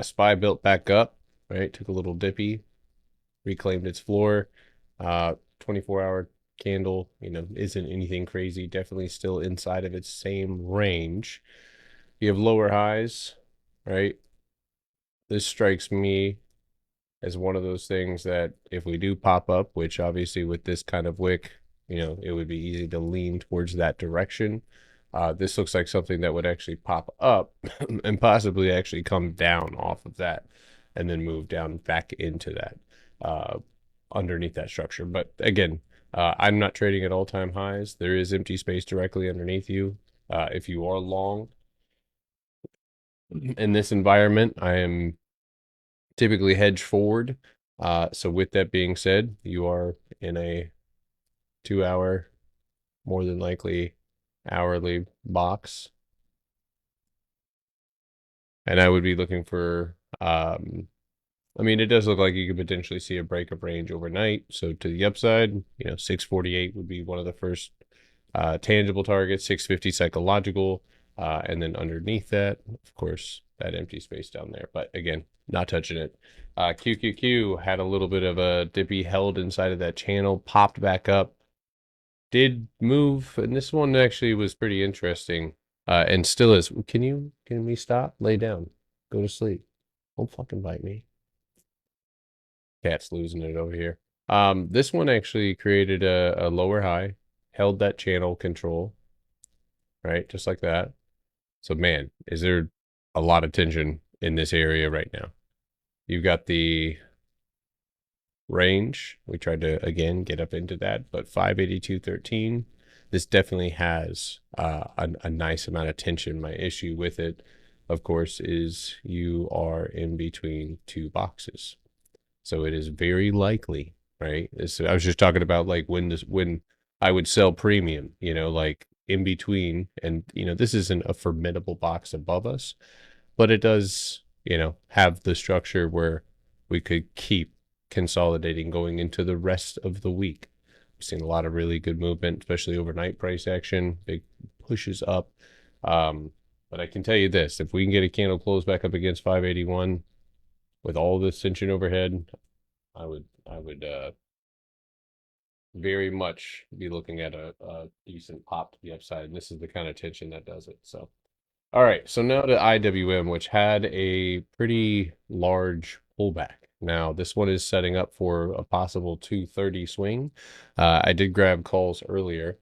SPY built back up, right? Took a little dippy, reclaimed its floor. 24-hour candle, isn't anything crazy. Definitely still inside of its same range. You have lower highs, right? This strikes me as one of those things that if we do pop up, which obviously with this kind of wick, it would be easy to lean towards that direction. This looks like something that would actually pop up and possibly actually come down off of that and then move down back into that uh, underneath that structure. But again, I'm not trading at all-time highs. There is empty space directly underneath you. If you are long in this environment, I am typically hedge forward. So with that being said, you are in a 2 hour, more than likely hourly box. And I would be looking for, I mean, it does look like you could potentially see a break of range overnight. So to the upside, 648 would be one of the first tangible targets, 650 psychological. And then underneath that, of course, that empty space down there. But again, not touching it. QQQ had a little bit of a dippy, held inside of that channel, popped back up, did move, and this one actually was pretty interesting, and still is. Can we stop? Lay down. Go to sleep. Don't fucking bite me. Cat's losing it over here. This one actually created a lower high, held that channel control, right? Just like that. So man, is there a lot of tension in this area right now? You've got the range. We tried to, again, get up into that, but 582.13, this definitely has a nice amount of tension. My issue with it, of course, is you are in between two boxes. So it is very likely, right? I was just talking about like when I would sell premium, like in between, and this isn't a formidable box above us, but it does, have the structure where we could keep consolidating going into the rest of the week. We've seen a lot of really good movement, especially overnight price action, big pushes up. But I can tell you this, if we can get a candle close back up against 581 with all this tension overhead, I would very much be looking at a decent pop to the upside. And this is the kind of tension that does it. So all right, so now to IWM, which had a pretty large pullback. Now, this one is setting up for a possible 230 swing. I did grab calls earlier.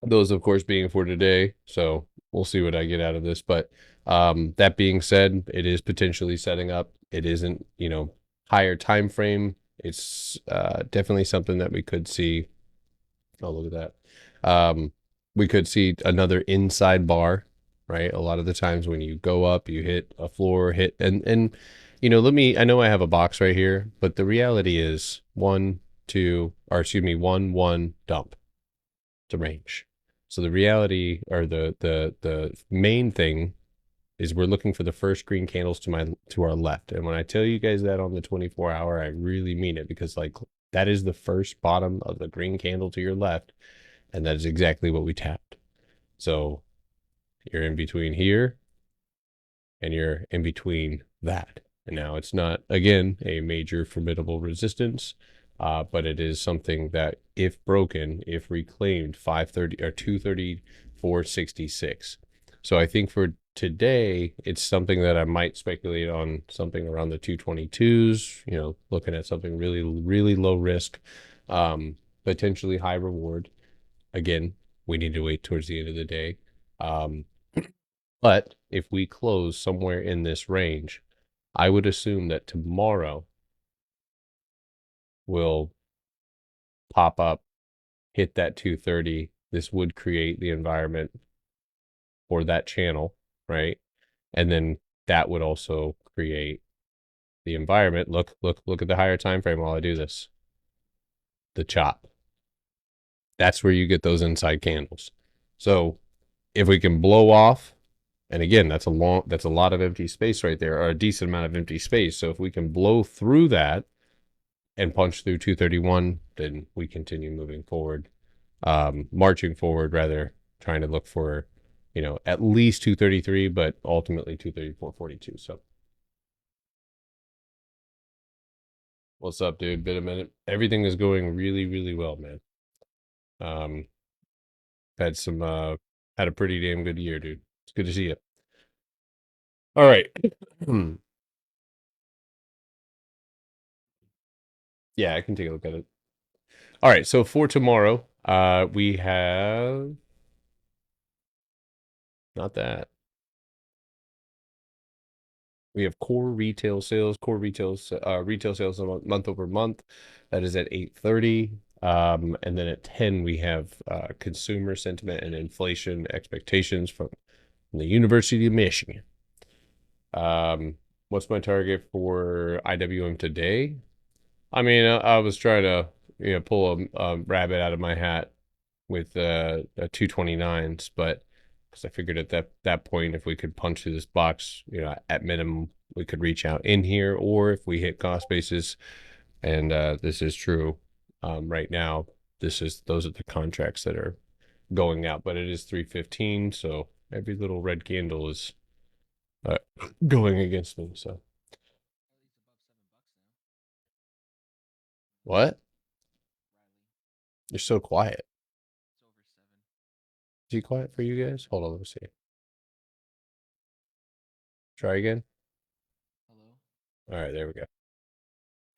Those, of course, being for today. So we'll see what I get out of this. But that being said, it is potentially setting up. It isn't, higher time frame. It's definitely something that we could see. Oh, look at that. We could see another inside bar, right? A lot of the times when you go up, you hit a floor, and I know I have a box right here, but the reality is 1, 2, or excuse me, 1, 1, dump to range. So the reality, or the main thing, is we're looking for the first green candles to our left. And when I tell you guys that on the 24-hour, I really mean it, because like that is the first bottom of the green candle to your left, and that is exactly what we tapped. So you're in between here and you're in between that. And now it's not, again, a major formidable resistance, but it is something that, if broken, if reclaimed, 530 or 234.66. So I think for today, it's something that I might speculate on, something around the 222s, looking at something really, really low risk, potentially high reward. Again, we need to wait towards the end of the day. But if we close somewhere in this range, I would assume that tomorrow will pop up, hit that 230. This would create the environment for that channel, right? And then that would also create the environment. Look at the higher time frame while I do this. The chop. That's where you get those inside candles. So if we can blow off, and again, that's a lot of empty space right there, or a decent amount of empty space. So if we can blow through that and punch through 231, then we continue moving forward, marching forward rather, trying to look for, at least 233, but ultimately 234.42. So what's up, dude? Been a minute. Everything is going really, really well, man. Um, had some had a pretty damn good year, dude. It's good to see you. All right. Yeah, I can take a look at it. All right, so for tomorrow, we have not that. We have core retail sales, retail sales month over month. That is at 8:30. And then at 10, we have consumer sentiment and inflation expectations from the University of Michigan. What's my target for IWM today? I mean, I was trying to pull a rabbit out of my hat with 229s, but because I figured at that point, if we could punch through this box, at minimum we could reach out in here, or if we hit cost basis, and this is true right now. Those are the contracts that are going out, but it is 315, so every little red candle is uh, going against me. So what? You're so quiet. Is he quiet for you guys? Hold on, let me see. Try again. Hello. All right, there we go.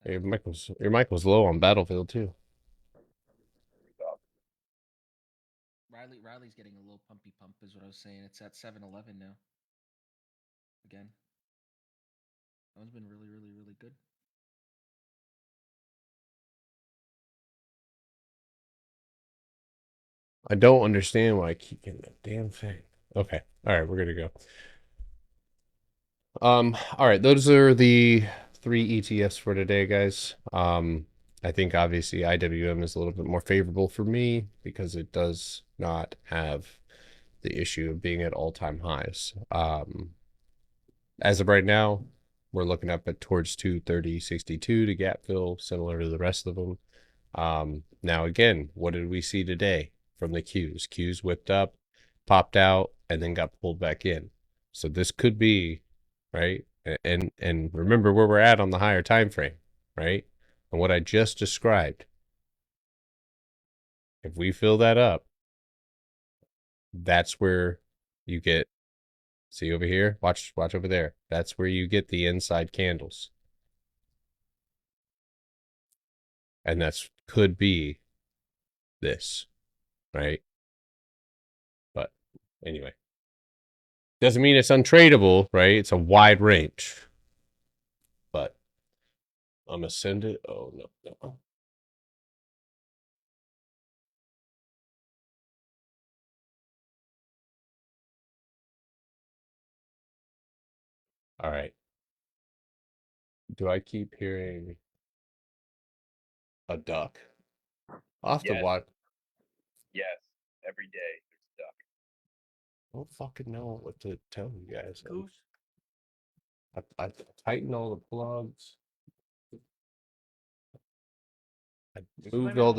Your mic was low on Battlefield too. Riley's getting a little pumpy pump, is what I was saying. It's at 7-Eleven now. Again. That one's been really, really, really good. I don't understand why I keep getting that damn thing. Okay. All right, we're gonna go. All right, those are the three ETFs for today, guys. I think obviously IWM is a little bit more favorable for me because it does not have the issue of being at all-time highs. As of right now, we're looking up at towards 230.62 to gap fill, similar to the rest of them. Now again, what did we see today from the Qs? Qs whipped up, popped out, and then got pulled back in. So this could be, right? And remember where we're at on the higher time frame, right? And what I just described. If we fill that up, that's where you get, see over here, watch over there. That's where you get the inside candles. And that's could be this, right? But anyway, doesn't mean it's untradeable, right? It's a wide range. But I'm gonna send it. Oh no, no. All right. Do I keep hearing a duck? I'll have to Yes, watch. yes. Every day there's duck. I don't fucking know what to tell you guys. Goose. I tightened all the plugs. I moved all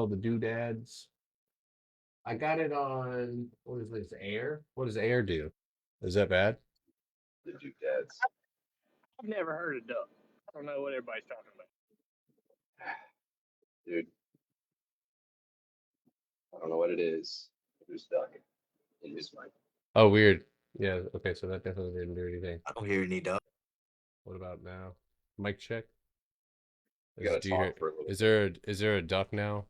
the doodads. I got it on what is this air? What does air do? Is that bad? The doodads. I've never heard of duck. I don't know what everybody's talking about. Dude, I don't know what it is. There's duck in his mic. Oh, weird. Yeah. Okay. So that definitely didn't do anything. I don't hear any duck. What about now? Mic check. We gotta Do you hear? talk for a little. Is there a duck now?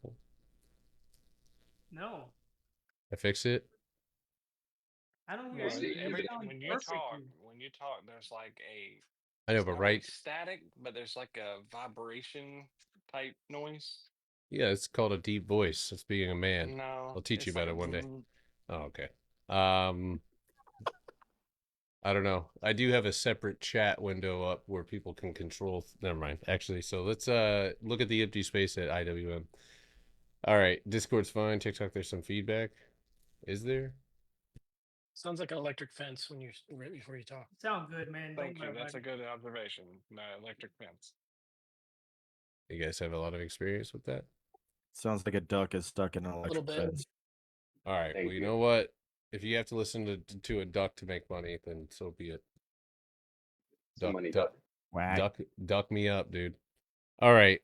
No, I fix it. I don't Well, hear see, anything. You sound When perfect. you talk, there's like I know, it's but not right. like static, but there's like a vibration type noise. Yeah, it's called a deep voice. It's being a man. No, I'll teach you it's about like it one day. Oh, okay. I don't know. I do have a separate chat window up where people can control. Never mind. Actually, so let's look at the empty space at IWM. All right, Discord's fine. TikTok, there's some feedback. Is there? Sounds like an electric fence when you're right before you talk. Sound good, man. Thank Don't you. worry That's a about it. good observation. No electric fence. You guys have a lot of experience with that? Sounds like a duck is stuck in an Little electric bit. fence. All right. Thank Well, you you. know what? If you have to listen to a duck to make money, then so be it. So Duck, many duck, duck. Whack. duck me up, dude. All right.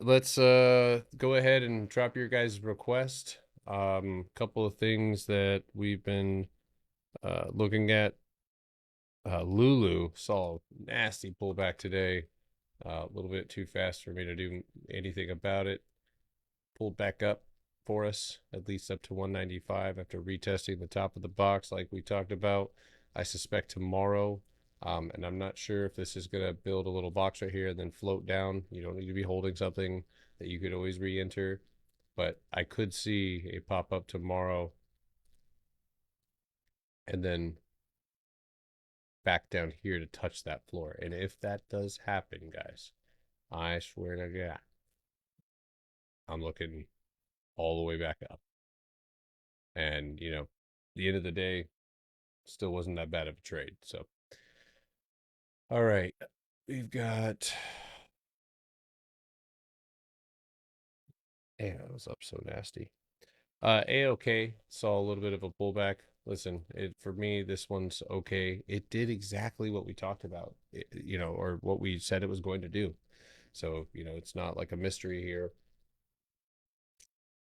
Let's go ahead and drop your guys' request. Couple of things that we've been looking at. Lulu saw nasty pullback today. A little bit too fast for me to do anything about it. Pulled back up for us, at least up to 195 after retesting the top of the box like we talked about. I suspect tomorrow, and I'm not sure if this is going to build a little box right here and then float down. You don't need to be holding something that you could always re-enter, but I could see a pop-up tomorrow and then back down here to touch that floor. And if that does happen, guys, I swear to God, I'm looking all the way back up. And, the end of the day, still wasn't that bad of a trade. So, all right, we've got. Yeah, it was up so nasty. AOK saw a little bit of a pullback. Listen, for me, this one's okay. It did exactly what we talked about, or what we said it was going to do. So, it's not like a mystery here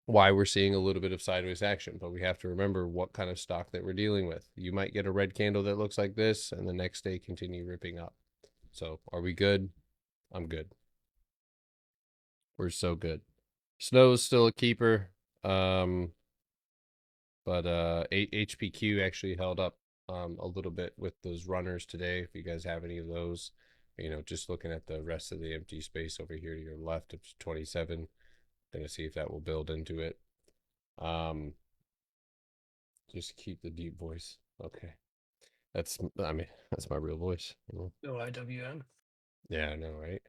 why we're seeing a little bit of sideways action, but we have to remember what kind of stock that we're dealing with. You might get a red candle that looks like this and the next day continue ripping up. So are we good? I'm good. We're so good. Snow's still a keeper. But HPQ actually held up a little bit with those runners today. If you guys have any of those, just looking at the rest of the empty space over here to your left, it's 27. Gonna see if that will build into it. Just keep the deep voice. Okay. That's my real voice. No IWM. Yeah, I know, right?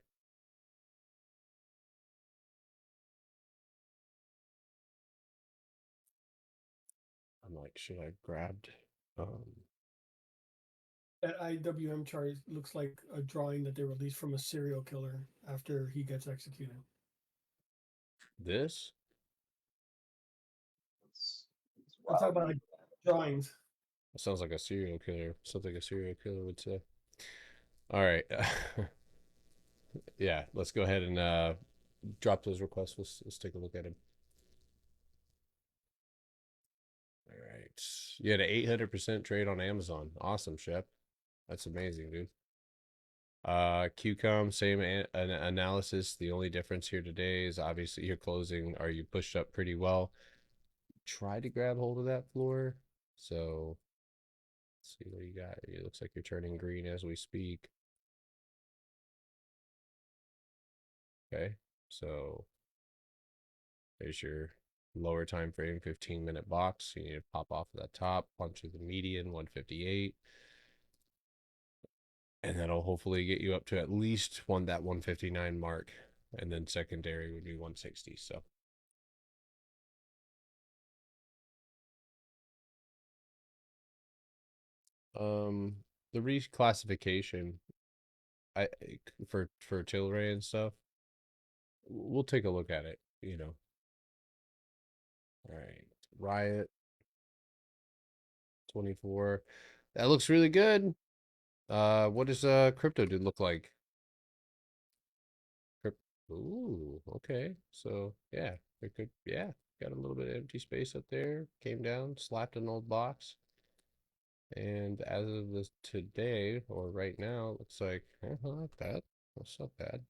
I'm like, should I grabbed That IWM chart looks like a drawing that they released from a serial killer after he gets executed. this? It's I'm talking wild. about like drawings. That sounds like a serial killer. Something a serial killer would say. All right. Yeah, let's go ahead and drop those requests. Let's take a look at them. All right. You had an 800% trade on Amazon. Awesome, Shep. That's amazing, dude. QCOM, same analysis. The only difference here today is obviously your closing, are you pushed up pretty well. Try to grab hold of that floor. So let's see what you got. It looks like you're turning green as we speak. Okay, so there's your lower time frame 15-minute box. You need to pop off of that top, punch through the median 158. And that'll hopefully get you up to at least that 159 mark. And then secondary would be 160. So the reclassification for Tilray and stuff, we'll take a look at it, All right. Riot 24. That looks really good. What does crypto dude look like? Ooh, okay. So yeah, got a little bit of empty space up there. Came down, slapped an old box. And as of this today, or right now, it looks like, I like that. That's not bad.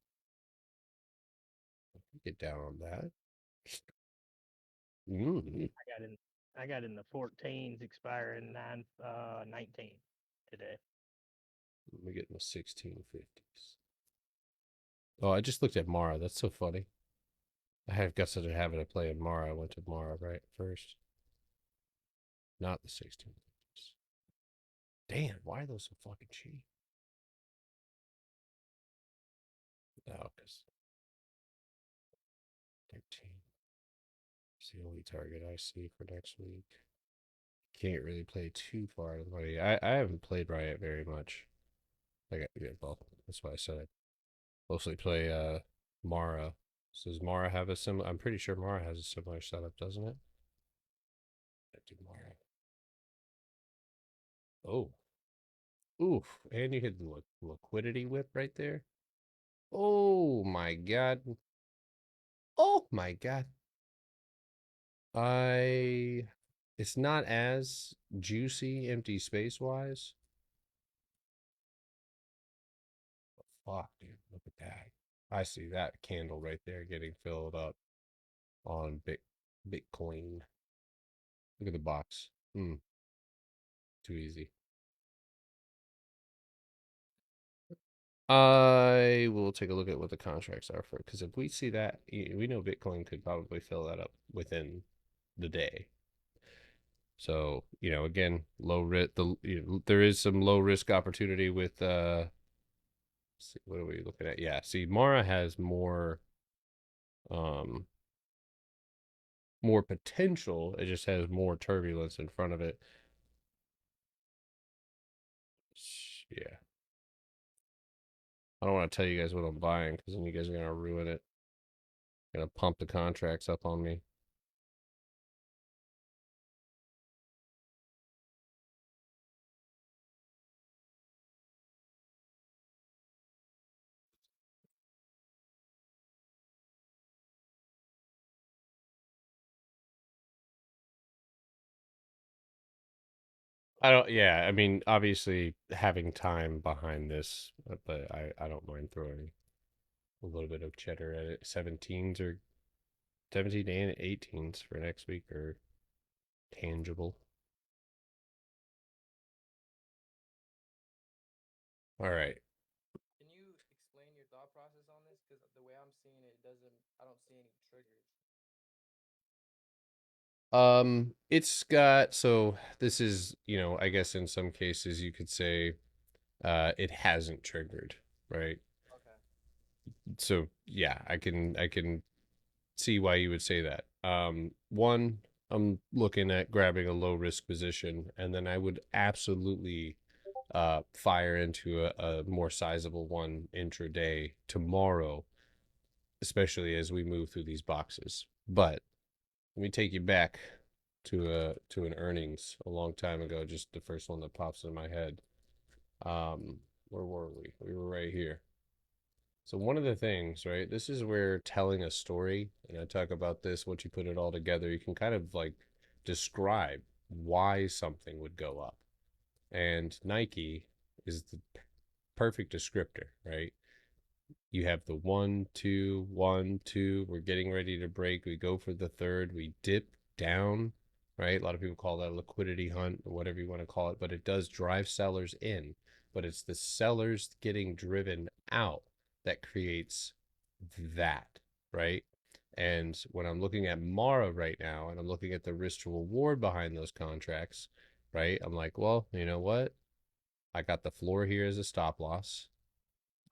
Get down on that. I got in the 14s expiring 19 today. Let me get in the 1650s. Oh, I just looked at Mara. That's so funny. I have got such a habit of playing Mara. I went to Mara right first. Not the 1650s. Damn, why are those so fucking cheap? No, because 13. It's the only target I see for next week. Can't really play too far out of the money. I haven't played Riot very much. Well, that's why I said I mostly play Mara. So does Mara have a similar? I'm pretty sure Mara has a similar setup, doesn't it? do Mara. Oh. Oof. And you hit the liquidity whip right there. Oh my god. Oh my god. It's not as juicy empty space wise. Fuck, dude. Look at that. I see that candle right there getting filled up on Bitcoin. Look at the box. Too easy. I will take a look at what the contracts are for, because if we see that, we know Bitcoin could probably fill that up within the day. So, again, low risk. There is some low risk opportunity with. See, what are we looking at? Yeah, see, Mara has um, more potential. It just has more turbulence in front of it. Yeah. I don't want to tell you guys what I'm buying because then you guys are gonna ruin it. Gonna pump the contracts up on me. Yeah, I mean, obviously having time behind this, but I don't mind throwing a little bit of cheddar at it. 17s or 17 and 18s for next week are tangible. All right. Can you explain your thought process on this? Because the way I'm seeing it, I don't see any triggers. It's got, so this is, I guess in some cases you could say it hasn't triggered, right? Okay. So yeah, I can see why you would say that. One, I'm looking at grabbing a low risk position, and then I would absolutely fire into a more sizable one intraday tomorrow, especially as we move through these boxes. But let me take you back to an earnings a long time ago, just the first one that pops in my head. Where were we? We were right here. So one of the things, right? This is where telling a story, and I talk about this, once you put it all together, you can kind of like describe why something would go up. And Nike is the perfect descriptor, right? You have the 1, 2, 1, 2. We're getting ready to break. We go for the third. We dip down, right? A lot of people call that a liquidity hunt or whatever you want to call it, but it does drive sellers in. But it's the sellers getting driven out that creates that, right? And when I'm looking at Mara right now and I'm looking at the risk to reward behind those contracts, right? I'm like, well, you know what? I got the floor here as a stop loss.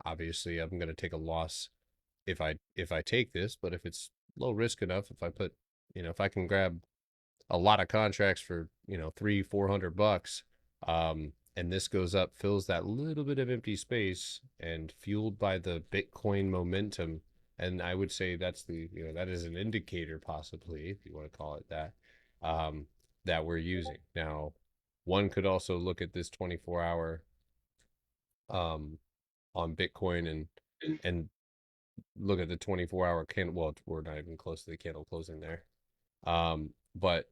Obviously, I'm going to take a loss if I take this, but if it's low risk enough, if I put, if I can grab a lot of contracts for, 300-400 bucks, and this goes up, fills that little bit of empty space and fueled by the Bitcoin momentum. And I would say that's that is an indicator, possibly, if you want to call it that, that we're using. Now, one could also look at this 24-hour on Bitcoin and look at the 24-hour candle. Well, we're not even close to the candle closing there. But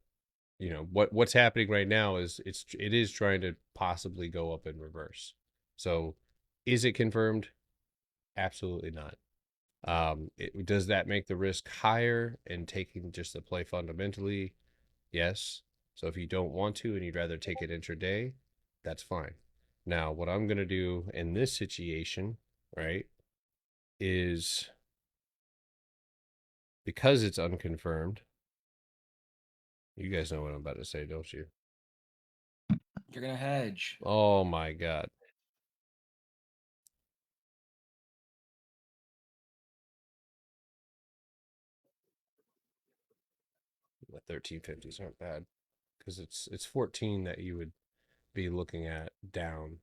what's happening right now is it is trying to possibly go up in reverse. So is it confirmed? Absolutely not. Does that make the risk higher and taking just the play fundamentally? Yes. So if you don't want to and you'd rather take it intraday, that's fine. Now, what I'm going to do in this situation, right, is because it's unconfirmed. You guys know what I'm about to say, don't you? You're gonna hedge. Oh my God. The 1350s aren't bad because it's 14 that you would be looking at down.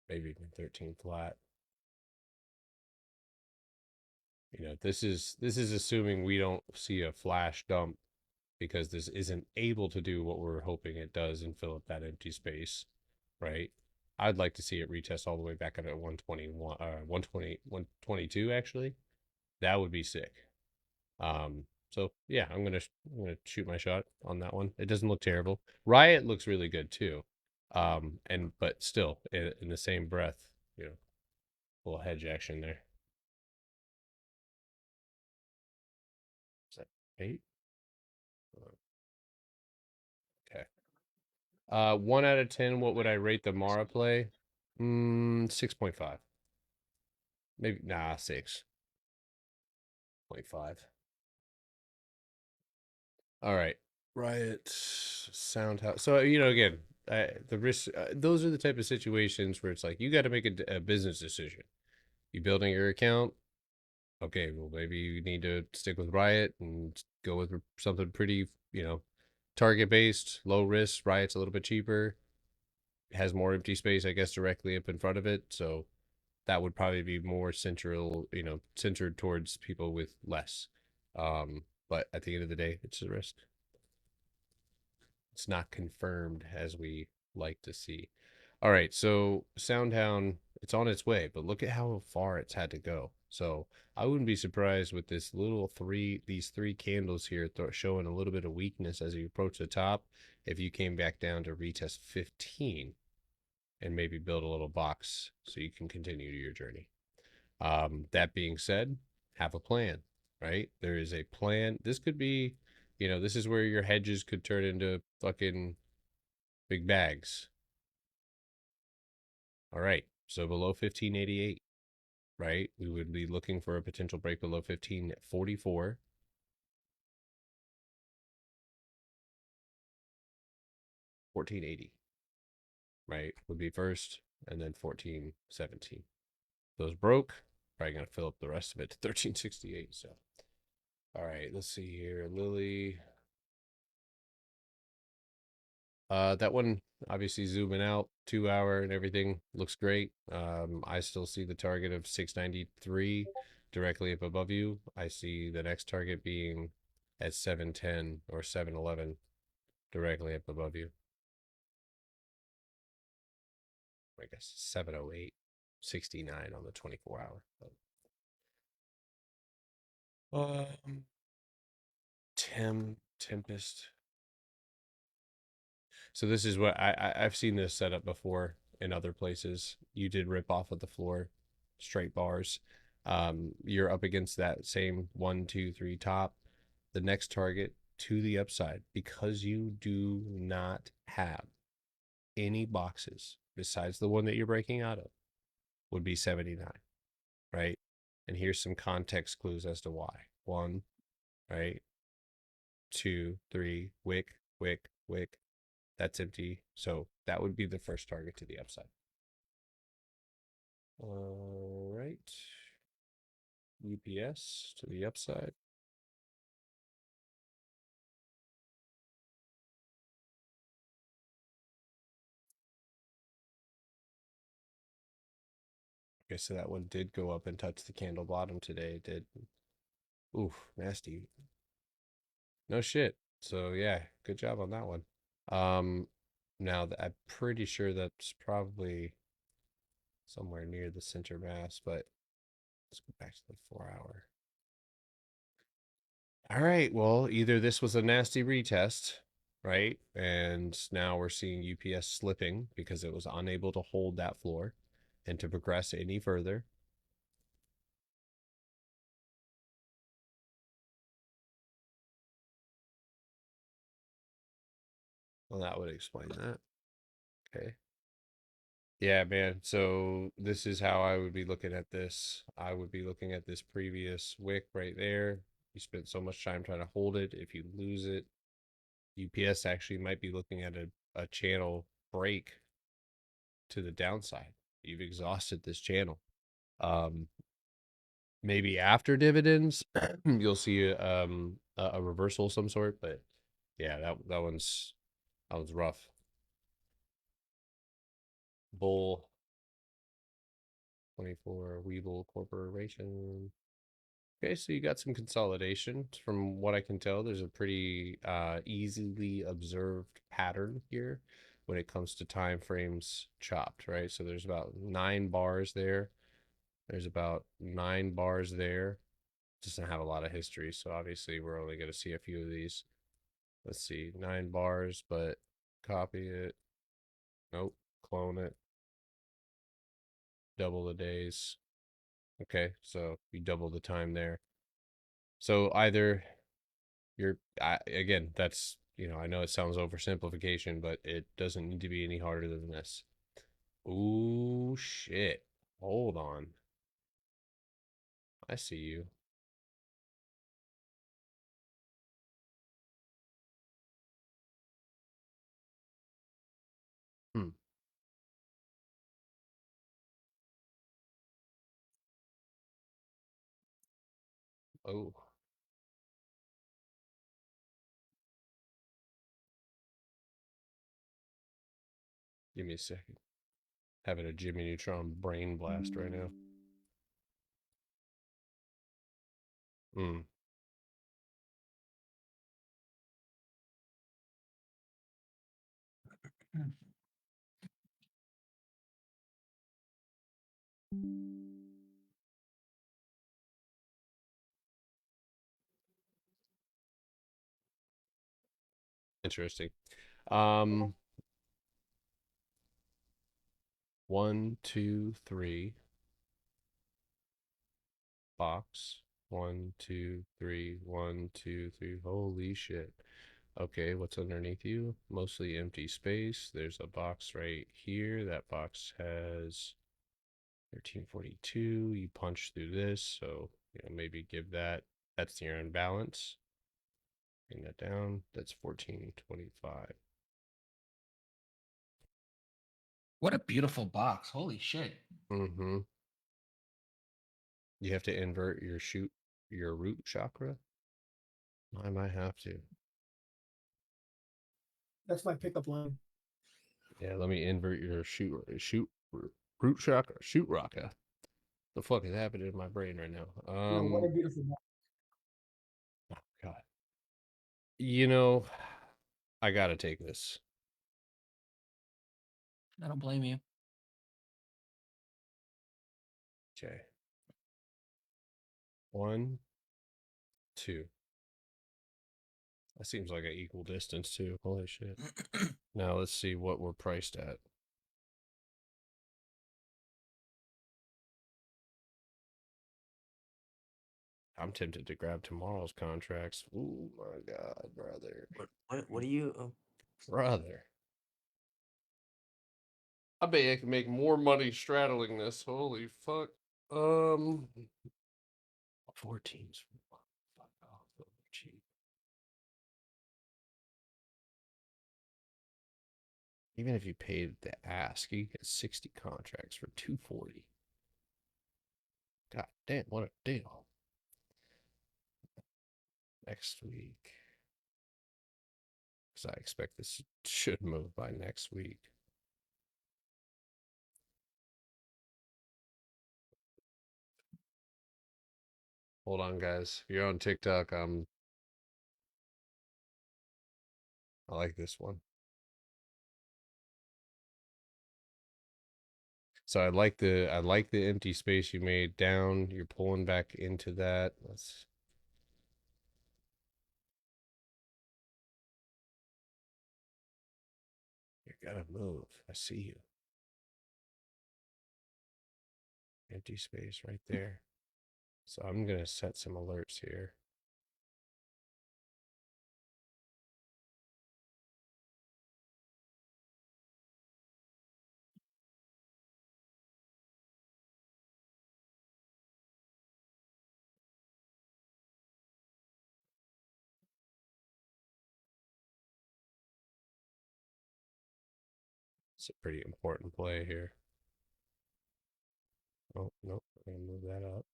Maybe even 13 flat. This is assuming we don't see a flash dump because this isn't able to do what we're hoping it does and fill up that empty space, right? I'd like to see it retest all the way back up at 121, 120, 122 actually. That would be sick. So yeah, I'm gonna shoot my shot on that one. It doesn't look terrible. Riot looks really good too. But still, in the same breath, a little hedge action there. Is that 8? Okay. 1 out of 10. What would I rate the Mara play? 6.5. Maybe 6.5. All right. Riot sound house. So again, the risk. Those are the type of situations where it's like you got to make a business decision. You building your account. Okay, well maybe you need to stick with Riot and go with something pretty, target based, low risk. Riot's a little bit cheaper. Has more empty space, I guess, directly up in front of it. So that would probably be more centered towards people with less. But at the end of the day, it's a risk. It's not confirmed as we like to see. All right, so Soundhound, it's on its way, but look at how far it's had to go. So I wouldn't be surprised with these 3 candles here showing a little bit of weakness as you approach the top. If you came back down to retest 15 and maybe build a little box so you can continue your journey. That being said, have a plan, right? There is a plan. This could be, this is where your hedges could turn into fucking big bags. All right. So below 1588, right? We would be looking for a potential break below 1544. 1480, right? Would be first, and then 1417. Those broke. Probably gonna fill up the rest of it to 1368. So, all right, let's see here. Lily. That one obviously zooming out 2 hour and everything looks great. I still see the target of 693 directly up above you. I see the next target being at 710 or 711 directly up above you. I guess 708, 69 on the 24 hour. Tempest. So this is what I've seen this set up before in other places. You did rip off of the floor, straight bars. You're up against that same 1, 2, 3 top. The next target to the upside, because you do not have any boxes besides the one that you're breaking out of, would be 79, right? And here's some context clues as to why. 1, right? 2, 3, wick, wick, wick. That's empty. So that would be the first target to the upside. All right. UPS to the upside. Okay, so that one did go up and touch the candle bottom today. It did. Oof, nasty. No shit. So yeah, good job on that one. Now I'm pretty sure that's probably somewhere near the center mass, but let's go back to the 4 hour. All right, well, either this was a nasty retest, right? And now we're seeing UPS slipping because it was unable to hold that floor and to progress any further. Well, that would explain that. Okay. Yeah, man. So this is how I would be looking at this. I would be looking at this previous wick right there. You spent so much time trying to hold it. If you lose it, UPS actually might be looking at a channel break to the downside. You've exhausted this channel. Maybe after dividends, you'll see a reversal of some sort. But yeah, that one's rough. Bull 24 Weeble Corporation. Okay, so you got some consolidation. From what I can tell, there's a pretty easily observed pattern here when it comes to time frames chopped, right? So there's about 9 bars there. There's about 9 bars there. Doesn't have a lot of history, so obviously we're only going to see a few of these. Let's see, 9 bars, but copy it. Nope, clone it. Double the days. Okay, so you double the time there. So either again, that's, I know it sounds oversimplification, but it doesn't need to be any harder than this. Ooh, shit. Hold on. I see you. Hmm. Oh, give me a second. Having a Jimmy Neutron brain blast right now. Hmm. Interesting. Um, 1, 2, 3. Box. 1, 2, 3. 1, 2, 3. Holy shit. Okay, what's underneath you? Mostly empty space. There's a box right here. That box has 1342. You punch through this, so maybe give that. That's your imbalance. Bring that down. That's 1425. What a beautiful box. Holy shit. Mm-hmm. You have to invert your root chakra. I might have to. That's my pickup line. Yeah, let me invert your root chakra, shoot raka. The fuck is happening in my brain right now? No, what a beautiful box. Oh God. I gotta take this. I don't blame you. Okay. 1, 2. That seems like an equal distance too. Holy shit. Now let's see what we're priced at. I'm tempted to grab tomorrow's contracts. Oh my God, brother. What do you? Brother. I bet I can make more money straddling this. Holy fuck. 14's fuck off. Cheap. Even if you paid the ask, you get 60 contracts for 240. God damn, what a deal. Next week. Because I expect this should move by next week. Hold on, guys. If you're on TikTok, I like this one. So I like the empty space you made down. You're pulling back into that. You gotta move. I see you. Empty space right there. So I'm gonna set some alerts here. It's a pretty important play here. Oh, nope. I'm gonna move that up.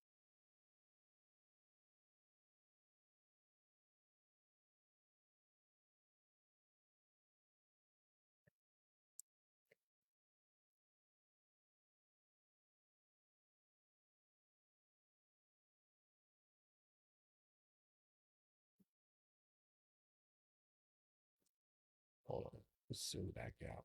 Hold on. Let's zoom back out.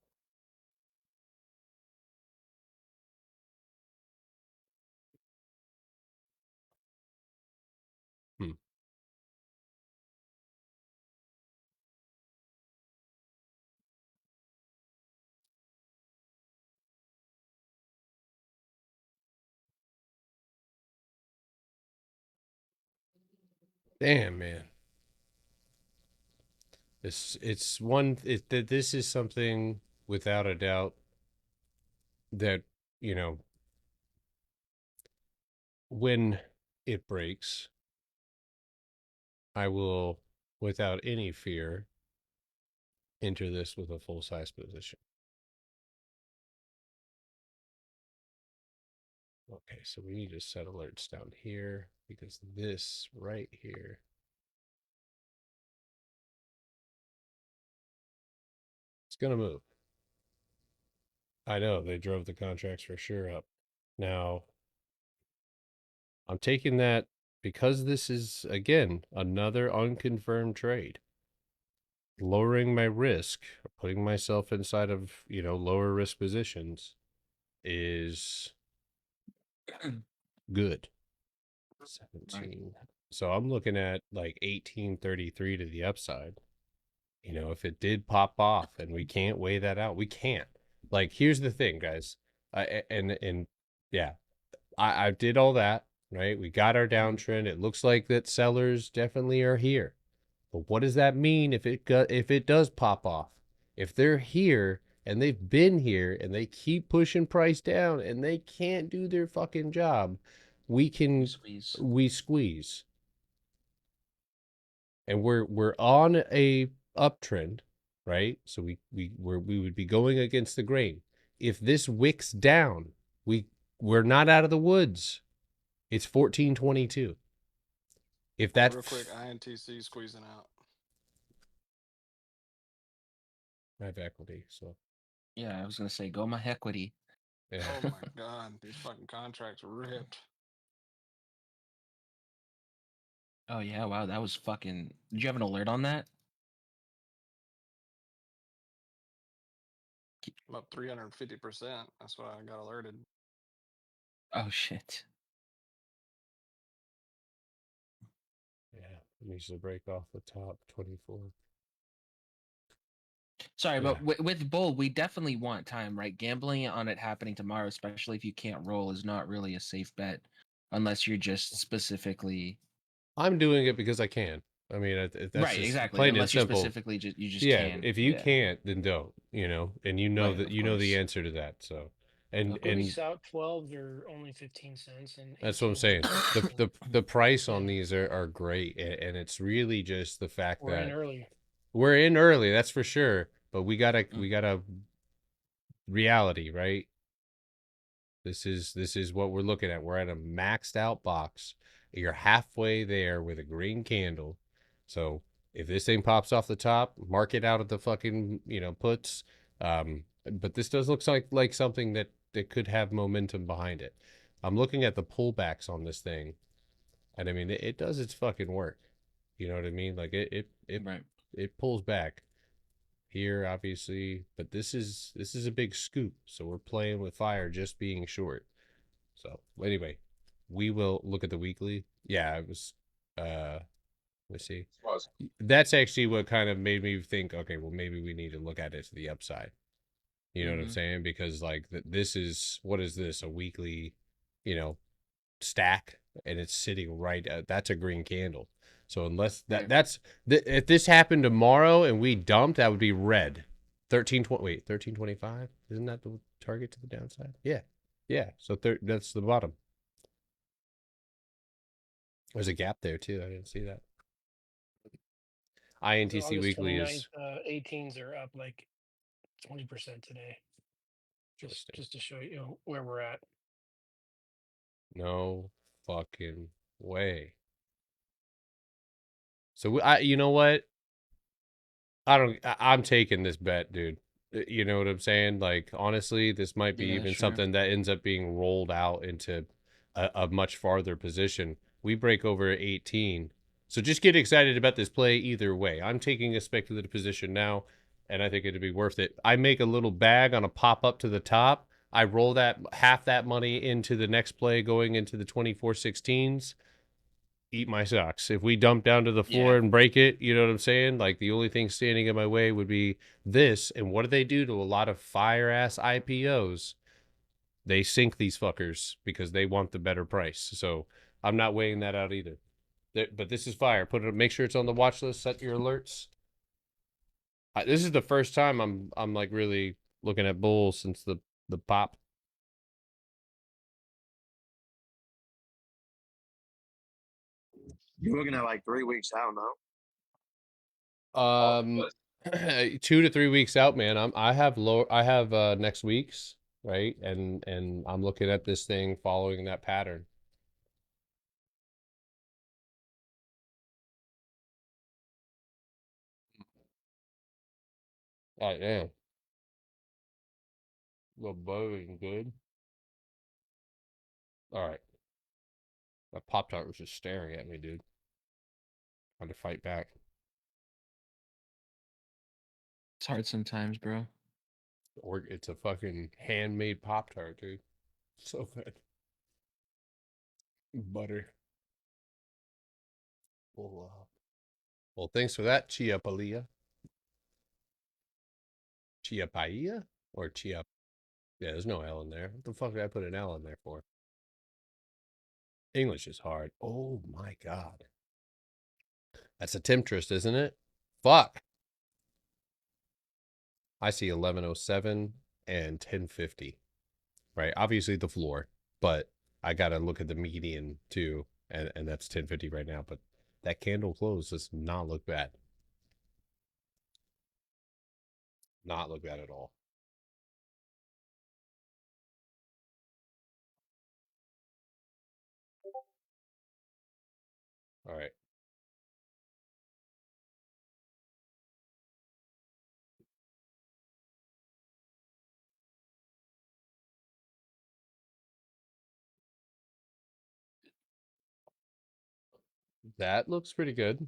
Damn, man. This is something without a doubt that, you know, when it breaks, I will, without any fear, enter this with a full size position. Okay, so we need to set alerts down here because this right here. It's going to move. I know they drove the contracts for sure up. Now, I'm taking that because this is, again, another unconfirmed trade. Lowering my risk, putting myself inside of, lower risk positions is good. 17. So I'm looking at like 1833 to the upside. If it did pop off and we can't weigh that out, we can't. Like, here's the thing, guys. Yeah, I did all that, right? We got our downtrend. It looks like that sellers definitely are here. But what does that mean if it does pop off? If they're here and they've been here and they keep pushing price down and they can't do their fucking job, we squeeze. And we're on a uptrend, right? So we would be going against the grain. If this wicks down, we're not out of the woods. It's 1422. If that real quick, INTC squeezing out. I have equity, so Yeah, I was gonna say go my equity. yeah. Oh my god, these fucking contracts ripped. Oh yeah, wow, that was fucking. Did you have an alert on that? I'm up 350%. That's why I got alerted. Oh shit. Yeah, it needs to break off the top 24. Sorry, Yeah. but with bull, we definitely want time, right? Gambling on it happening tomorrow, especially if you can't roll, is not really a safe bet, unless you're just specifically. I'm doing it because I can. I mean, that's right, just exactly. plain Unless and you simple. specifically you just Yeah, can. if you Yeah. can't, then don't. And Right, that of the course. answer to that. So, and Equities out 12, they're only 15 cents, and that's what I'm 18 saying. The price on Yeah. these are great, and it's really just the fact We're in that early. we're in early. That's for sure. But we gotta reality, right? This is what we're looking at. We're at a maxed out box. You're halfway there with a green candle. So if this thing pops off the top, mark it out at the fucking, puts. But this does look like something that could have momentum behind it. I'm looking at the pullbacks on this thing, and I mean it does its fucking work. You know what I mean? Like Right. it pulls back here, obviously, but this is a big scoop. So we're playing with fire, just being short. So anyway, we will look at the weekly. Yeah, it was. Let's see. That's actually what kind of made me think. Okay, well maybe we need to look at it to the upside. You know what I'm saying? Because like this is, what is this, a weekly, stack, and it's sitting right at, that's a green candle. So unless if this happened tomorrow and we dumped, that would be red. 1325, isn't that the target to the downside? Yeah, so that's the bottom. There's a gap there too. I didn't see that. INTC August weekly 29th, is 18s are up like 20% today. Just to show you where we're at. no fucking way. So you know what? I'm taking this bet, dude. You know what I'm saying? Like, honestly, this might be even something that ends up being rolled out into a much farther position. We break over 18. So just get excited about this play either way. I'm taking a speculative position now. and I think it'd be worth it. I make a little bag on a pop up to the top. I roll that half that money into the next play going into the 24-16s. Eat my socks. If we dump down to the floor Yeah. and break it, you know what I'm saying? Like the only thing standing in my way would be this. And what do they do to a lot of fire ass IPOs? They sink these fuckers because they want the better price. So I'm not weighing that out either. But this is fire. Put it. Make sure it's on the watch list. Set your alerts. This is the first time I'm like really looking at bulls since the pop. You're looking at like 3 weeks out now. Um, 2 to 3 weeks out, man. I have next week's right, and I'm looking at this thing following that pattern. All right, damn. Little bowling good. All right. My Pop Tart was just staring at me, dude. Trying to fight back. It's hard sometimes, bro. Or it's a fucking handmade Pop Tart, dude. So good. Butter. Well, thanks for that, Chia Palia. Chia Paia? Or Chia? Yeah, there's no L in there. What the fuck did I put an L in there for? English is hard. Oh my god. That's a temptress, isn't it? Fuck. I see 1107 and 1050. Right? Obviously the floor, but I gotta look at the median too, and that's 1050 right now. But that candle close does not look bad. Not look bad at all. All right. That looks pretty good.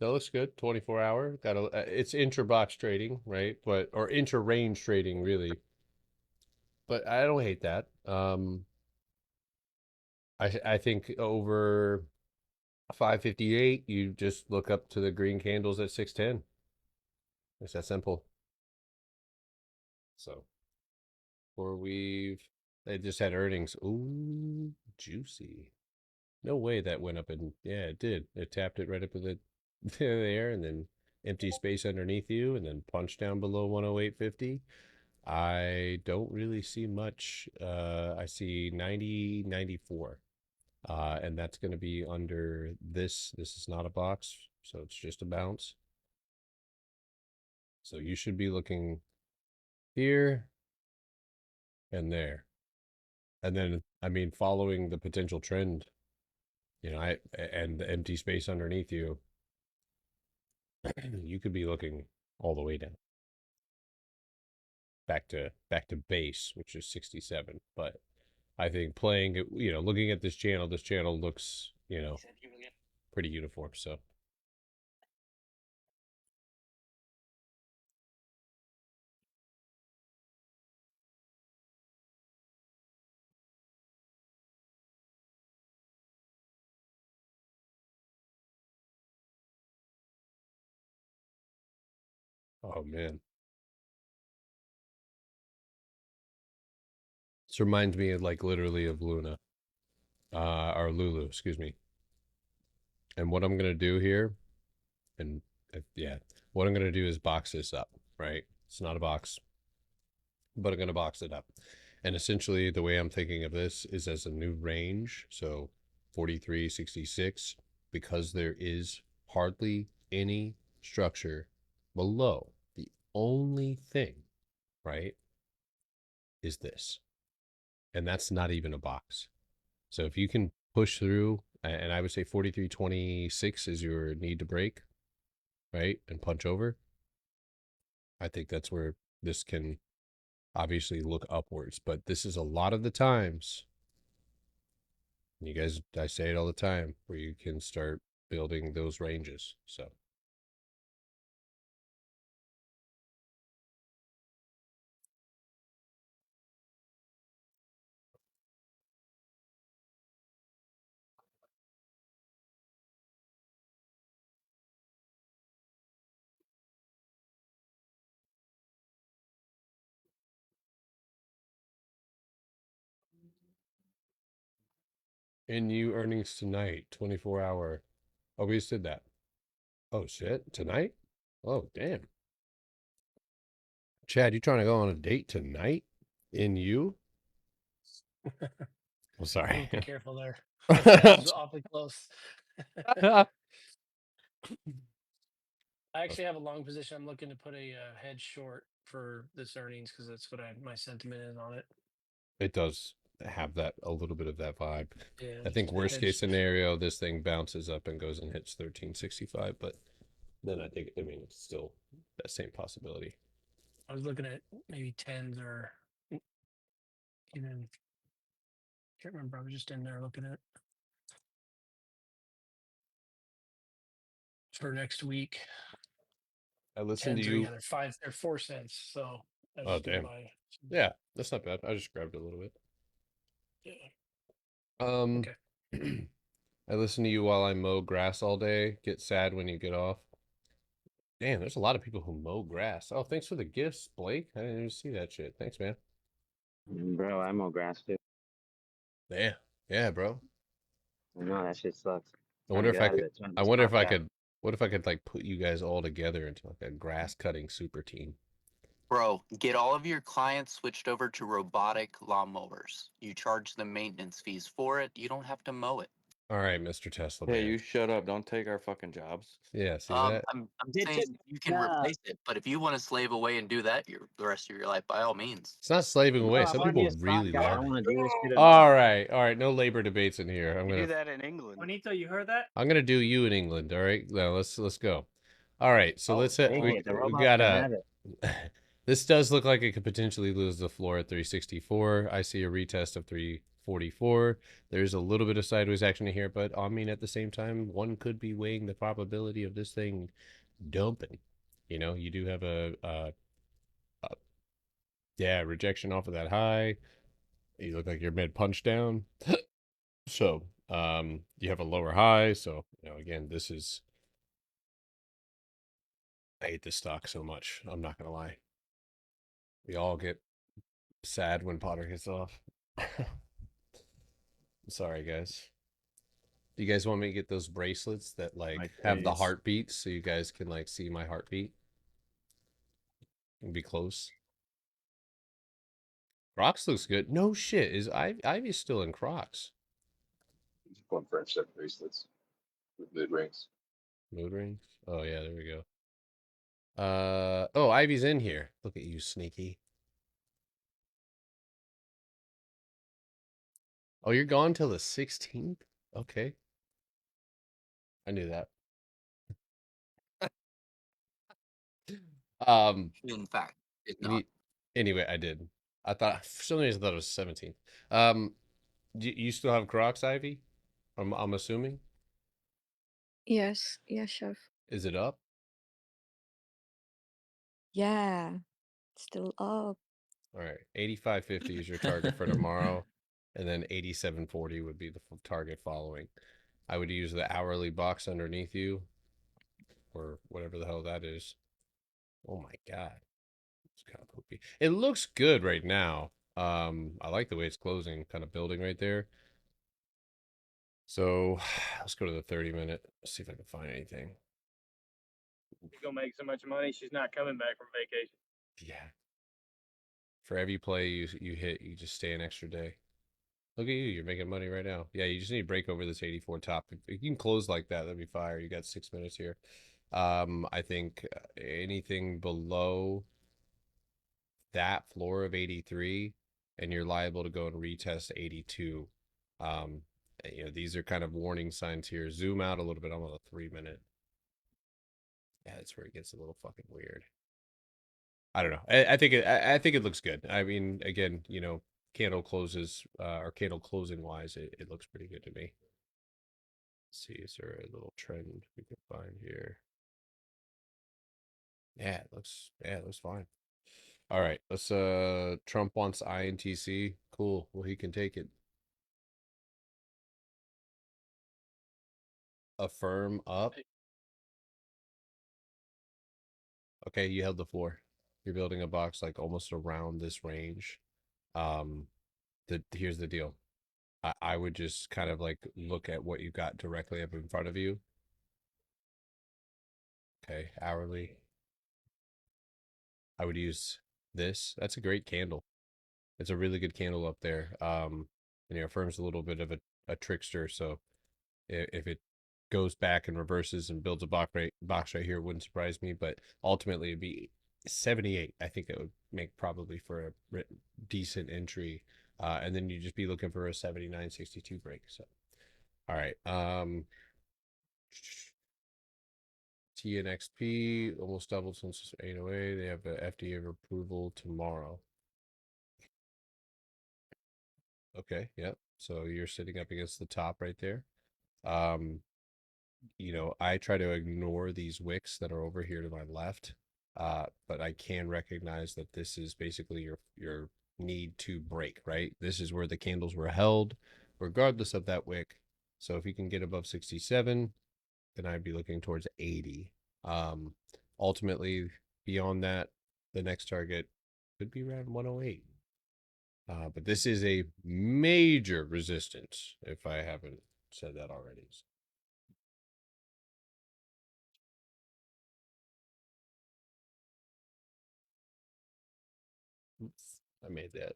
That looks good. 24-hour. Got a. It's intra-box trading, right? But or intra-range trading, really. But I don't hate that. I think over 558, you just look up to the green candles at 610. It's that simple. So, or they just had earnings. Ooh, juicy. No way that went up and yeah, it did. It tapped it right up to the there and then empty space underneath you and then punched down below 108.50. I don't really see much. I see 90, 94. And that's going to be under this. This is not a box, so it's just a bounce. So you should be looking here and there. And then, I mean, following the potential trend, and the empty space underneath you, you could be looking all the way down. Back to base, which is 67. But I think playing it, looking at this channel looks, pretty uniform. So oh man. This reminds me of like literally of Luna. Or Lulu, excuse me. And what I'm gonna do here, and yeah, what I'm gonna do is box this up, right? It's not a box, but I'm gonna box it up. And essentially the way I'm thinking of this is as a new range. So 43.66, because there is hardly any structure below. The only thing, right, is this. And that's not even a box. So if you can push through, and I would say 43.26 is your need to break, right? And punch over. I think that's where this can obviously look upwards. But this is a lot of the times, and you guys, I say it all the time, where you can start building those ranges. So NU earnings tonight, 24-hour. Oh, we just did that. Oh, shit. Tonight? Oh, damn. Chad, you trying to go on a date tonight? NU? I'm Ooh, sorry. be careful there. That was awfully close. I actually have a long position. I'm looking to put a hedge short for this earnings because that's what my sentiment is on it. It does have that a little bit of that vibe. Yeah, I think just worst case hedge. scenario, this thing bounces up and goes and hits 1365, but then I mean, it's still that same possibility. I was looking at maybe tens or even. Can't remember. I was just in there looking at for next week. I listened Tens to are you. they're 5 or 4 cents. So I was Oh, just gonna damn. buy. Yeah, that's not bad. I just grabbed it a little bit. Yeah. Um, Okay. I listen to you while I mow grass all day. Get sad when you get off. Damn, there's a lot of people who mow grass. Oh, thanks for the gifts, Blake. I didn't even see that shit. Thanks, man. Bro, I'm on grass too. Yeah, yeah, bro. No, that shit sucks. I Trying wonder to if get I out of could. it. Trying I to wonder if I stopgap. could. What if I could like put you guys all together into like a grass cutting super team? Bro, get all of your clients switched over to robotic lawnmowers. You charge them maintenance fees for it. You don't have to mow it. All right, Mr. Tesla Hey, man. you shut up. Don't take our fucking jobs. Yeah, see that? I'm saying you can replace it, but if you want to slave away and do that the rest of your life, by all means. It's not slaving No, away. I Some want to be people a really stopgap. I love don't it. want to do this shit alone. All right. No labor debates in here. You do that in England. Juanito, you heard that? I'm gonna do you in England. All right, now let's go. All right, so Oh, let's take we it. The we robots got can a. have it. This does look like it could potentially lose the floor at 364. I see a retest of 344. There's a little bit of sideways action here, but I mean at the same time, one could be weighing the probability of this thing dumping. You know, you do have a rejection off of that high. You look like you're mid punch down. So, you have a lower high. So, again, this is. I hate this stock so much. I'm not gonna lie. We all get sad when Potter gets off. Sorry, guys. Do you guys want me to get those bracelets that like have the heartbeats so you guys can like see my heartbeat and be close? Crocs looks good. No shit. Is Ivy still in Crocs? One French set bracelets with mid rings. Mood rings? Oh yeah, there we go. Oh, Ivy's in here. Look at you, sneaky. Oh, you're gone till the 16th? Okay. I knew that. In fact, it's not. Anyway, I did. I thought for some reason I thought it was 17th. You still have Crocs, Ivy? I'm assuming. Yes, yes, chef. Is it up? Yeah, still up. All right. 85.50 is your target for tomorrow, and then 87.40 would be the target following. I would use the hourly box underneath you, or whatever the hell that is. Oh my god, it's kind of poopy. It looks good right now. I like the way it's closing, kind of building right there. So let's go to the 30-minute. See if I can find anything. She's gonna make so much money, she's not coming back from vacation. Yeah. For every play you hit, you just stay an extra day. Look at you, you're making money right now. Yeah, you just need to break over this 84 top. If you can close like that, that'd be fire. You got 6 minutes here. I think anything below that floor of 83, and you're liable to go and retest 82. These are kind of warning signs here. Zoom out a little bit. I'm on a 3-minute. Yeah, that's where it gets a little fucking weird. I don't know. I think it looks good. I mean, again, candle closes or candle closing wise, it looks pretty good to me. Let's see, is there a little trend we can find here? Yeah, it looks fine. All right, let's Trump wants INTC. Cool. Well, he can take it. Affirm up. Okay, you held the floor. You're building a box like almost around this range. Here's the deal. I would just kind of like look at what you've got directly up in front of you. Okay, hourly. I would use this. That's a great candle. It's a really good candle up there. And your firm's a little bit of a trickster, so if it goes back and reverses and builds a box right here, it wouldn't surprise me. But ultimately, it'd be 78. I think that would make probably for a decent entry. And then you'd just be looking for a 79.62 break. So, all right. TNXP almost doubled since 808. They have a FDA approval tomorrow. Okay, yep. So you're sitting up against the top right there. I try to ignore these wicks that are over here to my left. But I can recognize that this is basically your need to break, right? This is where the candles were held, regardless of that wick. So if you can get above 67, then I'd be looking towards 80. Ultimately, beyond that, the next target could be around 108. But this is a major resistance, if I haven't said that already. Oops, I made that.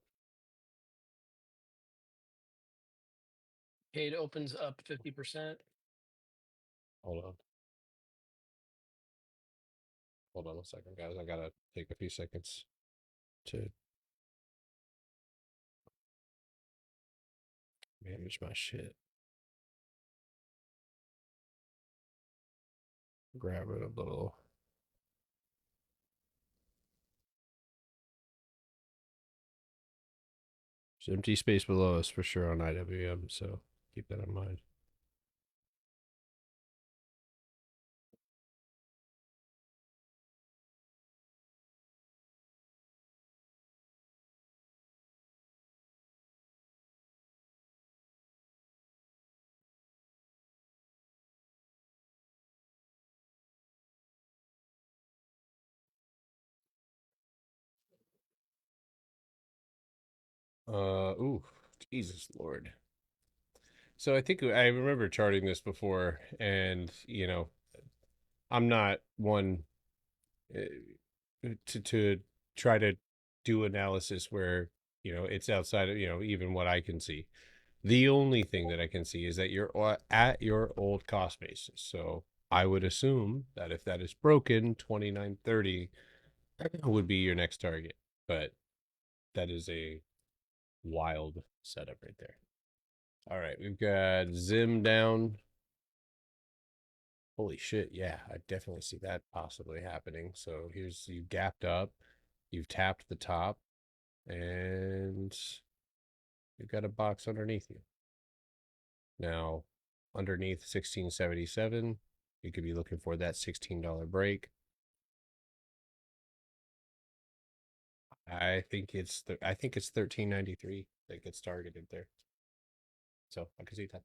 Cade opens up 50%. Hold on. Hold on a second, guys. I gotta take a few seconds to manage my shit. Grab it a little. There's empty space below us for sure on IWM, so keep that in mind. Ooh, Jesus Lord. So I think I remember charting this before, and I'm not one to try to do analysis where it's outside of even what I can see. The only thing that I can see is that you're at your old cost basis. So I would assume that if that is broken, 29.30 would be your next target. But that is a wild setup right there. All right, we've got Zim down. Holy shit, yeah, I definitely see that possibly happening. So here's you gapped up, you've tapped the top, and you've got a box underneath you. Now, underneath 1677, you could be looking for that $16 break. I think it's 1393 that gets targeted there. So I can see that.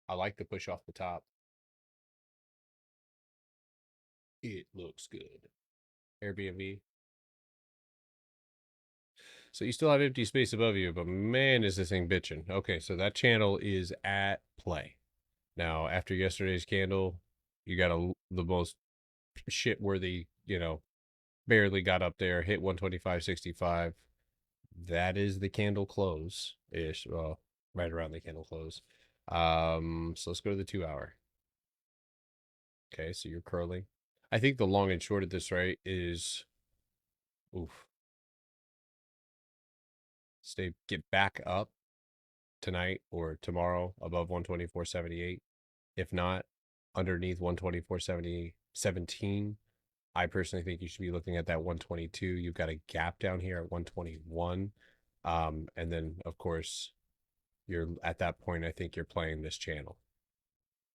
I like the push off the top. It looks good. Airbnb. So you still have empty space above you, but man, is this thing bitching. Okay, so that channel is at play. Now, after yesterday's candle, you got the most shit-worthy, barely got up there, hit 125.65. That is the candle close-ish. Well, right around the candle close. So let's go to the 2-hour. Okay, so you're curling. I think the long and short of this, right, is oof. Get back up tonight or tomorrow above 124.78. If not, underneath 124.17. I personally think you should be looking at that 122. You've got a gap down here at 121. And then of course you're at that point, I think you're playing this channel,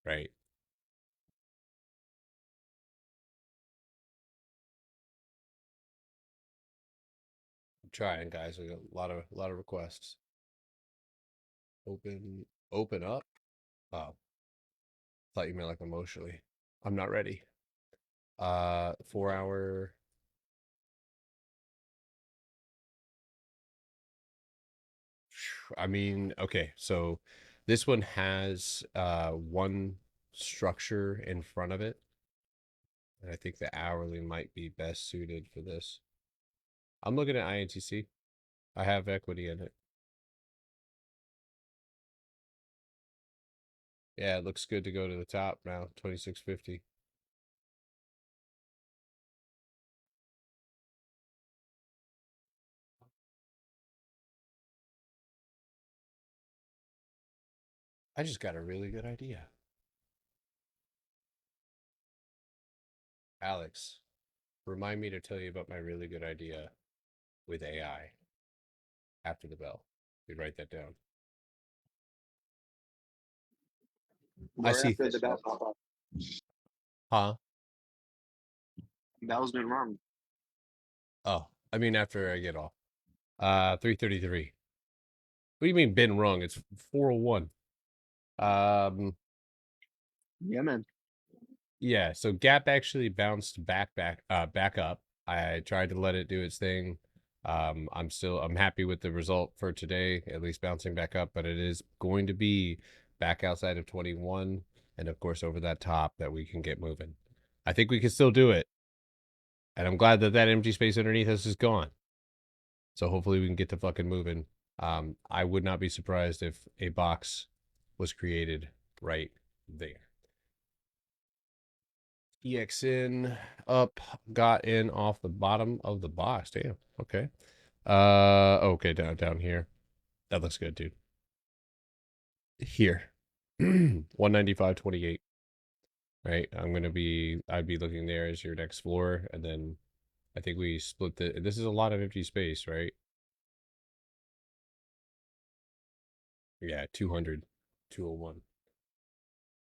right? I'm trying, guys. We got a lot of requests. Open up. Oh, thought you meant like emotionally. I'm not ready. 4-hour. I mean, okay, so this one has one structure in front of it. And I think the hourly might be best suited for this. I'm looking at INTC. I have equity in it. Yeah, it looks good to go to the top now, 2650. I just got a really good idea. Alex, remind me to tell you about my really good idea with AI after the bell. You write that down. I see. After the bell pop up. Huh? Bell's been rung. Oh, I mean after I get off. 333. What do you mean been wrong? It's 401. Yeah, man. Yeah, so Gap actually bounced back up. I tried to let it do its thing. I'm happy with the result for today, at least bouncing back up, but it is going to be back outside of 21 and of course over that top that we can get moving. I think we can still do it. And I'm glad that that empty space underneath us is gone. So hopefully we can get to fucking moving. I would not be surprised if a box was created right there. EX in up, got in off the bottom of the box. Damn. Okay. Okay, down here. That looks good, dude. Here. 195.28. Right. I'd be looking there as your next floor, and then I think we split this is a lot of empty space, right? Yeah, 200, 201.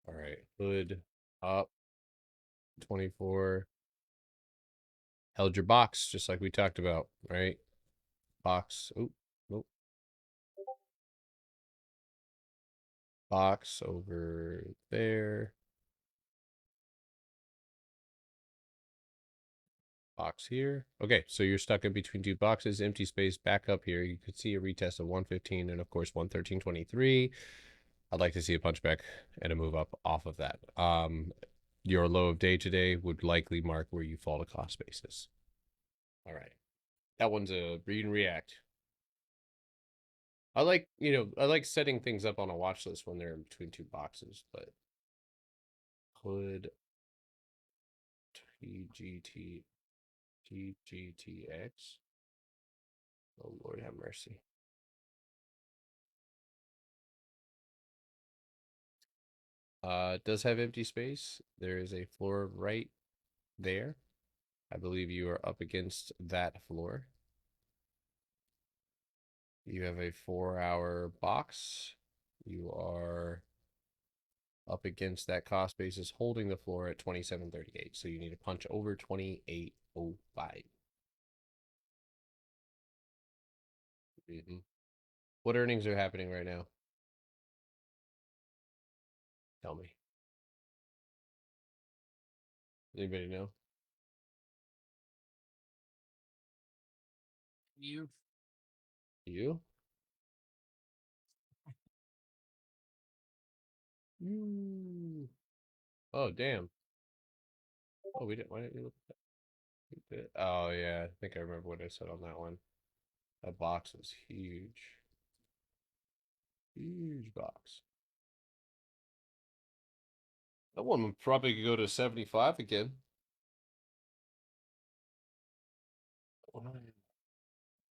All right. Hood up 24. Held your box just like we talked about, right? Box. Oh, nope. Box over there. Box here. Okay, so you're stuck in between two boxes, empty space. Back up here, you could see a retest of 115 and of course 113.23. I'd like to see a punchback and a move up off of that. Your low of day today would likely mark where you fall to cost basis. All right, that one's a read and react. I like setting things up on a watch list when they're in between two boxes, but hood TGTX. Oh Lord have mercy. It does have empty space. There is a floor right there. I believe you are up against that floor. You have a 4-hour box. You are up against that cost basis holding the floor at 27.38. So you need to punch over 28.05. What earnings are happening right now? Tell me. Anybody know? You. You? Oh, damn. Oh, we didn't. Why didn't you look at that? Oh, yeah. I think I remember what I said on that one. That box was huge. Huge box. That one would probably go to 75 again.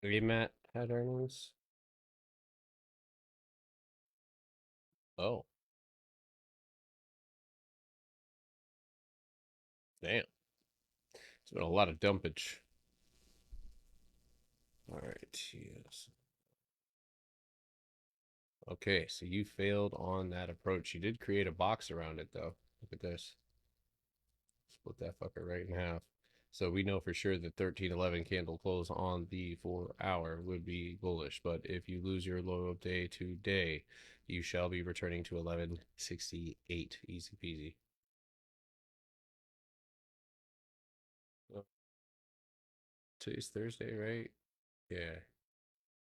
Matt had earnings. Oh. Damn. It's been a lot of dumpage. All right. Yes. Okay, so you failed on that approach. You did create a box around it, though. Look at this. Split that fucker right in half. So we know for sure that 1311 candle close on the 4-hour would be bullish. But if you lose your low of day today, you shall be returning to 1168. Easy peasy. Oh, today's Thursday, right? Yeah.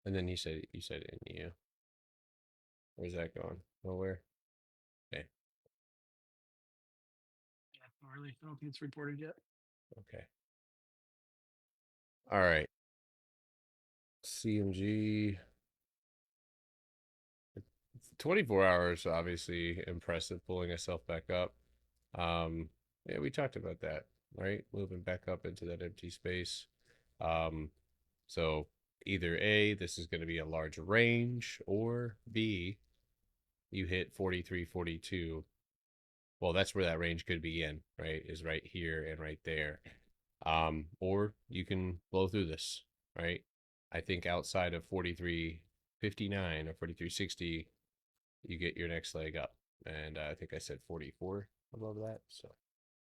And then you said NU. Where's that going? Nowhere. Okay. Yeah, not really. I don't think it's reported yet. Okay. All right. CMG. 24 hours, obviously impressive, pulling itself back up. Yeah, we talked about that, right? Moving back up into that empty space. So either A, this is going to be a large range, or B, you hit 43, 42. Well, that's where that range could be in, right? Is right here and right there. Or you can blow through this, right? I think outside of 43.59 or 43.60, you get your next leg up. And I think I said 44 above that. So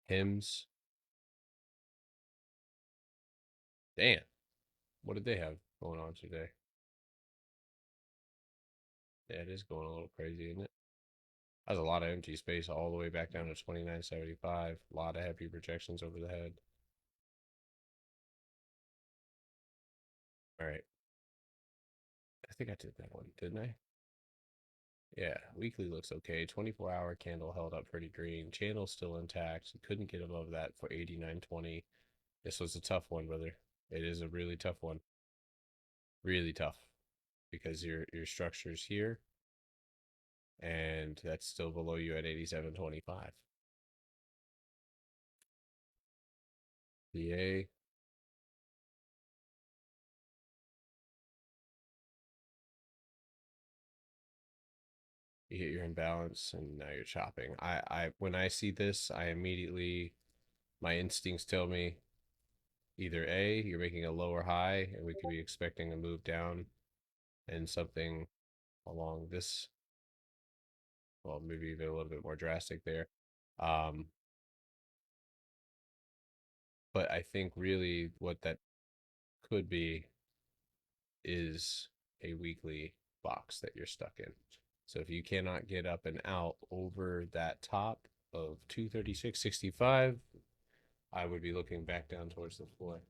hymns. Damn. What did they have going on today? Yeah, it is going a little crazy, isn't it? That's a lot of empty space all the way back down to 29.75. A lot of heavy projections over the head. All right. I think I did that one, didn't I? Yeah, weekly looks okay. 24-hour candle held up pretty green. Channel still intact. Couldn't get above that for 89.20. This was a tough one, brother. It is a really tough one. Really tough. Because your structure's here. And that's still below you at 87.25. VA. You hit your imbalance and now you're chopping. When I see this, I immediately, my instincts tell me either A, you're making a lower high and we could be expecting a move down and something along this, well, maybe even a little bit more drastic there. But I think really what that could be is a weekly box that you're stuck in. So if you cannot get up and out over that top of 236.65, I would be looking back down towards the floor.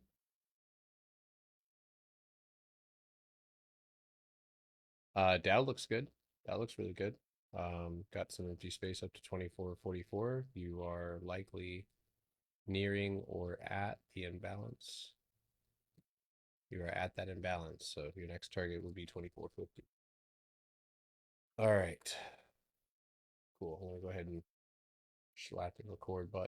Dow looks good. Dow looks really good. Got some empty space up to 24.44. You are likely nearing or at the imbalance. You are at that imbalance, so your next target would be 24.50. All right. Cool. I'm gonna go ahead and slap the record button.